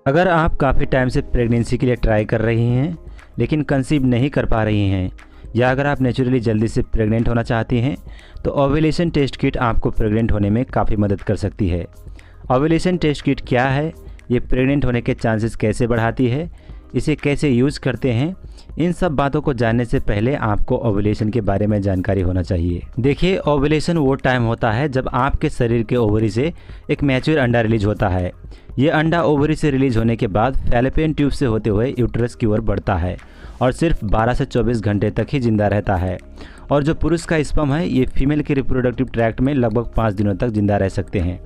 अगर आप काफ़ी टाइम से प्रेगनेंसी के लिए ट्राई कर रही हैं लेकिन कंसीव नहीं कर पा रही हैं, या अगर आप नेचुरली जल्दी से प्रेग्नेंट होना चाहती हैं, तो ओव्यूलेशन टेस्ट किट आपको प्रेग्नेंट होने में काफ़ी मदद कर सकती है। ओव्यूलेशन टेस्ट किट क्या है, ये प्रेग्नेंट होने के चांसेस कैसे बढ़ाती है, इसे कैसे यूज़ करते हैं, इन सब बातों को जानने से पहले आपको ओव्यूलेशन के बारे में जानकारी होना चाहिए। देखिए, ओव्यूलेशन वो टाइम होता है जब आपके शरीर के ओवरी से एक मैच्योर अंडा रिलीज होता है। ये अंडा ओवरी से रिलीज होने के बाद फैलोपियन ट्यूब से होते हुए यूट्रस की ओर बढ़ता है और सिर्फ 12 से 24 घंटे तक ही जिंदा रहता है। और जो पुरुष का स्पर्म है, ये फीमेल के रिप्रोडक्टिव ट्रैक्ट में लगभग 5 दिनों तक जिंदा रह सकते हैं।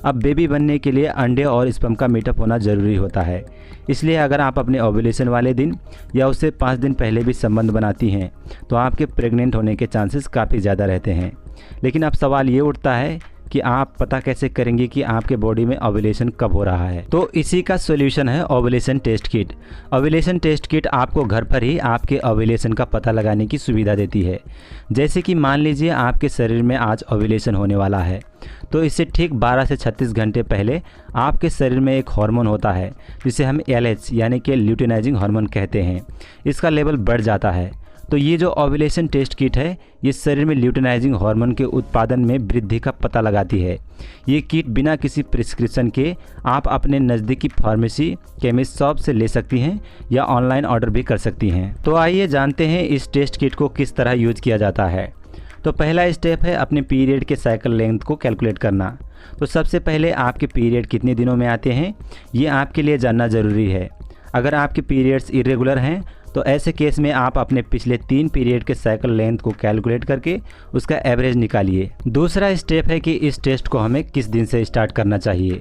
अब बेबी बनने के लिए अंडे और स्पर्म का मीटअप होना ज़रूरी होता है। इसलिए अगर आप अपने ओव्यूलेशन वाले दिन या उससे 5 दिन पहले भी संबंध बनाती हैं, तो आपके प्रेग्नेंट होने के चांसेस काफ़ी ज़्यादा रहते हैं। लेकिन अब सवाल ये उठता है कि आप पता कैसे करेंगे कि आपके बॉडी में ओव्यूलेशन कब हो रहा है। तो इसी का सॉल्यूशन है ovulation test kit. Ovulation test kit आपको घर पर ही आपके ओव्यूलेशन का पता लगाने की सुविधा देती है। जैसे कि मान लीजिए आपके शरीर में आज ओव्यूलेशन होने वाला है, तो इससे ठीक 12 से 36 घंटे पहले आपके शरीर में एक हार्मोन होता है जिसे हम LH यानी कि ल्यूटिनाइजिंग हार्मोन कहते हैं। इसका लेवल बढ़ जाता है। तो ये जो ओव्यूलेशन टेस्ट किट है, ये शरीर में ल्यूटिनाइजिंग हार्मोन के उत्पादन में वृद्धि का पता लगाती है। ये किट बिना किसी प्रिस्क्रिप्शन के आप अपने नज़दीकी फार्मेसी, केमिस्ट शॉप से ले सकती हैं या ऑनलाइन ऑर्डर भी कर सकती हैं। तो आइए जानते हैं इस टेस्ट किट को किस तरह यूज किया जाता है। तो पहला स्टेप है अपने पीरियड के साइकिल लेंथ को कैलकुलेट करना। तो सबसे पहले आपके पीरियड कितने दिनों में आते हैं, ये आपके लिए जानना ज़रूरी है। अगर आपके पीरियड्स इरेगुलर हैं, तो ऐसे केस में आप अपने पिछले 3 पीरियड के साइकिल लेंथ को कैलकुलेट करके उसका एवरेज निकालिए। दूसरा स्टेप है कि इस टेस्ट को हमें किस दिन से स्टार्ट करना चाहिए।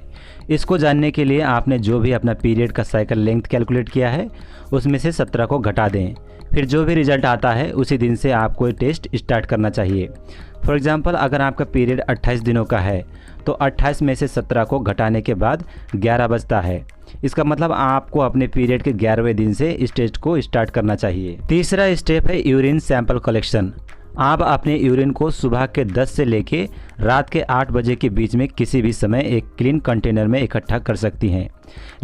इसको जानने के लिए आपने जो भी अपना पीरियड का साइकिल लेंथ कैलकुलेट किया है, उसमें से 17 को घटा दें। फिर जो भी रिजल्ट आता है उसी दिन से आपको ये टेस्ट स्टार्ट करना चाहिए। फॉर एग्जांपल, अगर आपका पीरियड 28 दिनों का है, तो 28 में से 17 को घटाने के बाद 11 बचता है। इसका मतलब आपको अपने पीरियड के 11वें दिन से इस टेस्ट को स्टार्ट करना चाहिए। तीसरा स्टेप है यूरिन सैंपल कलेक्शन। आप अपने यूरिन को सुबह के 10 से लेके रात के 8 बजे के बीच में किसी भी समय एक क्लीन कंटेनर में इकट्ठा कर सकती हैं।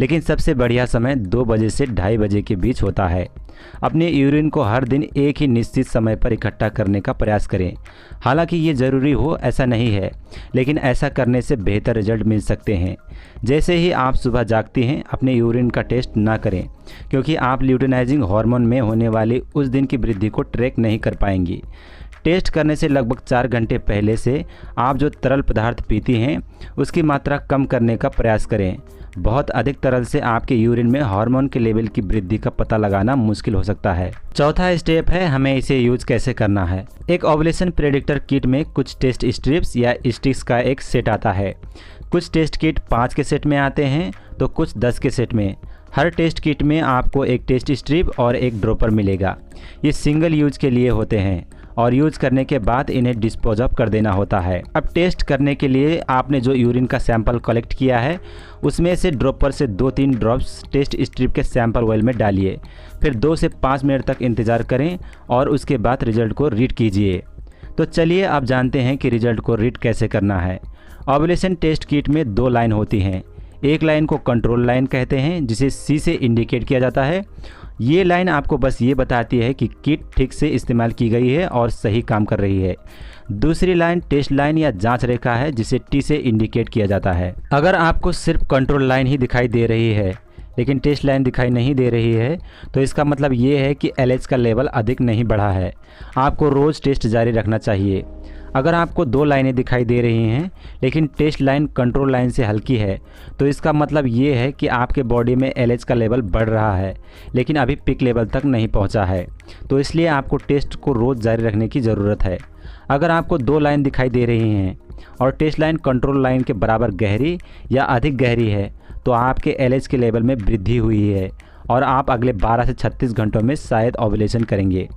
लेकिन सबसे बढ़िया समय 2 बजे से 2:30 बजे के बीच होता है। अपने यूरिन को हर दिन एक ही निश्चित समय पर इकट्ठा करने का प्रयास करें। हालांकि ये ज़रूरी हो ऐसा नहीं है, लेकिन ऐसा करने से बेहतर रिजल्ट मिल सकते हैं। जैसे ही आप सुबह जागती हैं, अपने यूरिन का टेस्ट ना करें, क्योंकि आप ल्यूटिनाइजिंग हार्मोन में होने वाली उस दिन की वृद्धि को ट्रैक नहीं कर पाएंगी। टेस्ट करने से लगभग 4 घंटे पहले से आप जो तरल पदार्थ पीती हैं, उसकी मात्रा कम करने का प्रयास करें। बहुत अधिक तरल से आपके यूरिन में हार्मोन के लेवल की वृद्धि का पता लगाना मुश्किल हो सकता है। चौथा स्टेप है हमें इसे यूज कैसे करना है। एक ओव्यूलेशन प्रेडिक्टर किट में कुछ टेस्ट स्ट्रिप्स या स्टिक्स का एक सेट आता है। कुछ टेस्ट किट 5 के सेट में आते हैं, तो कुछ 10 के सेट में। हर टेस्ट किट में आपको एक टेस्ट स्ट्रिप और एक ड्रॉपर मिलेगा। ये सिंगल यूज के लिए होते हैं और यूज करने के बाद इन्हें डिस्पोज ऑफ कर देना होता है। अब टेस्ट करने के लिए आपने जो यूरिन का सैंपल कलेक्ट किया है, उसमें से ड्रॉपर से 2-3 ड्रॉप्स टेस्ट स्ट्रिप के सैंपल ऑयल में डालिए। फिर 2 से 5 मिनट तक इंतज़ार करें और उसके बाद रिजल्ट को रीड कीजिए। तो चलिए अब जानते हैं कि रिजल्ट को रीड कैसे करना है। ओव्यूलेशन टेस्ट किट में 2 लाइन होती हैं। एक लाइन को कंट्रोल लाइन कहते हैं, जिसे C से इंडिकेट किया जाता है। ये लाइन आपको बस ये बताती है कि किट ठीक से इस्तेमाल की गई है और सही काम कर रही है। दूसरी लाइन टेस्ट लाइन या जांच रेखा है, जिसे T से इंडिकेट किया जाता है। अगर आपको सिर्फ कंट्रोल लाइन ही दिखाई दे रही है लेकिन टेस्ट लाइन दिखाई नहीं दे रही है, तो इसका मतलब ये है कि LH का लेवल अधिक नहीं बढ़ा है। आपको रोज़ टेस्ट जारी रखना चाहिए। अगर आपको 2 लाइनें दिखाई दे रही हैं लेकिन टेस्ट लाइन कंट्रोल लाइन से हल्की है, तो इसका मतलब ये है कि आपके बॉडी में LH का लेवल बढ़ रहा है लेकिन अभी पिक लेवल तक नहीं पहुंचा है। तो इसलिए आपको टेस्ट को रोज़ जारी रखने की ज़रूरत है। अगर आपको 2 लाइन दिखाई दे रही हैं और टेस्ट लाइन कंट्रोल लाइन के बराबर गहरी या अधिक गहरी है, तो आपके LH के लेवल में वृद्धि हुई है और आप अगले 12 से 36 घंटों में शायद ओव्यूलेशन करेंगे।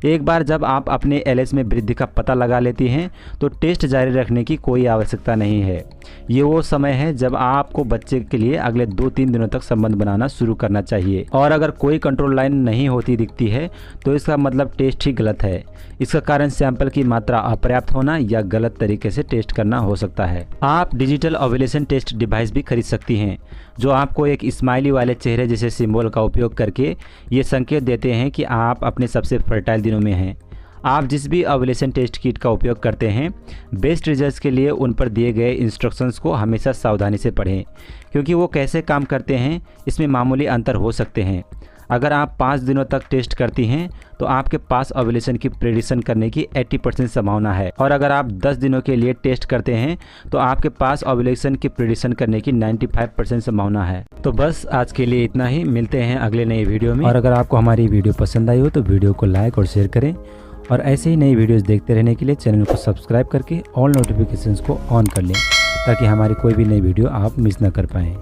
एक बार जब आप अपने LH में वृद्धि का पता लगा लेती हैं तो टेस्ट जारी रखने की कोई आवश्यकता नहीं है। ये वो समय है जब आपको बच्चे के लिए अगले 2-3 दिनों तक संबंध बनाना शुरू करना चाहिए। और अगर कोई कंट्रोल लाइन नहीं होती दिखती है तो इसका मतलब टेस्ट ही गलत है। इसका कारण सैंपल की मात्रा अपर्याप्त होना या गलत तरीके से टेस्ट करना हो सकता है। आप डिजिटल ओव्यूलेशन टेस्ट डिवाइस भी खरीद सकती हैं जो आपको एक स्माइली वाले चेहरे जैसे सिंबल का उपयोग करके ये संकेत देते हैं कि आप अपने सबसे फर्टाइल दिनों में हैं। आप जिस भी ओव्यूलेशन टेस्ट किट का उपयोग करते हैं, बेस्ट रिजल्ट्स के लिए उन पर दिए गए इंस्ट्रक्शंस को हमेशा सावधानी से पढ़ें, क्योंकि वो कैसे काम करते हैं इसमें मामूली अंतर हो सकते हैं। अगर आप 5 दिनों तक टेस्ट करती हैं तो आपके पास ओव्यूलेशन की प्रेडिक्शन करने की 80% संभावना है, और अगर आप 10 दिनों के लिए टेस्ट करते हैं तो आपके पास ओव्यूलेशन की प्रेडिक्शन करने की 95% संभावना है। तो बस आज के लिए इतना ही, मिलते हैं अगले नए वीडियो में। और अगर आपको हमारी वीडियो पसंद आई हो तो वीडियो को लाइक और शेयर करें, और ऐसे ही नई वीडियोस देखते रहने के लिए चैनल को सब्सक्राइब करके ऑल नोटिफिकेशंस को ऑन कर लें ताकि हमारी कोई भी नई वीडियो आप मिस ना कर पाएँ।